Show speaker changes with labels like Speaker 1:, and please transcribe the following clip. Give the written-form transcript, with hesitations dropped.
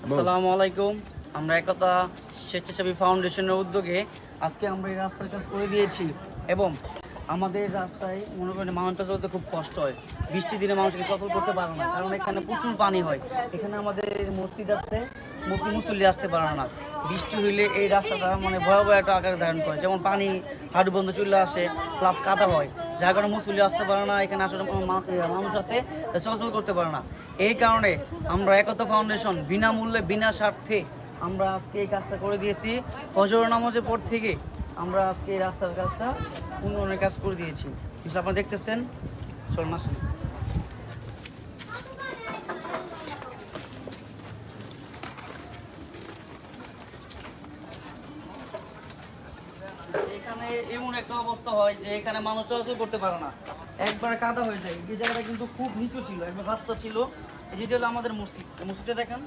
Speaker 1: আসসালামু আলাইকুম। আমরা একতা স্বেচ্ছাসেবী ফাউন্ডেশনের উদ্যোগে আজকে আমরা এই রাস্তার কাজ করে দিয়েছি এবং আমাদের রাস্তায় মনে করেন মানুষটা চলতে খুব কষ্ট হয়। বৃষ্টির দিনে মানুষকে চলাচল করতে পারে না, কারণ এখানে প্রচুর পানি হয়। এখানে আমাদের মসজিদ আছে, মুসল্লি আসতে পারে না। বৃষ্টি হইলে এই রাস্তাটা মানে ভয়াবহ একটা আকার ধারণ করে, যেমন পানি হাঁটু বন্ধ চলে আসে, প্লাস কাদা হয়, যার কারণে মুসল্লি আসতে পারে না। এখানে আসলে কোনো মানুষ আছে চলাচল করতে পারে না। এই কারণে আমরা একতা ফাউন্ডেশন বিনামূল্যে বিনা স্বার্থে আমরা আজকে এই কাজটা করে দিয়েছি। ফজর নামাজের পর থেকে আমরা আজকে এই রাস্তার কাজটা উন্নয়নের কাজ করে দিয়েছি। বিষয় আপনারা দেখতেছেন। চল মাস এখানে এমন একটা অবস্থা হয় যে এখানে মানুষ চলাচল করতে পারে না, একবারে কাদা হয়ে যায়। এই জায়গাটা কিন্তু খুব নিচু ছিল, একবার রাস্তা ছিল। যেটা হলো আমাদের মসজিদ, মসজিদে দেখেন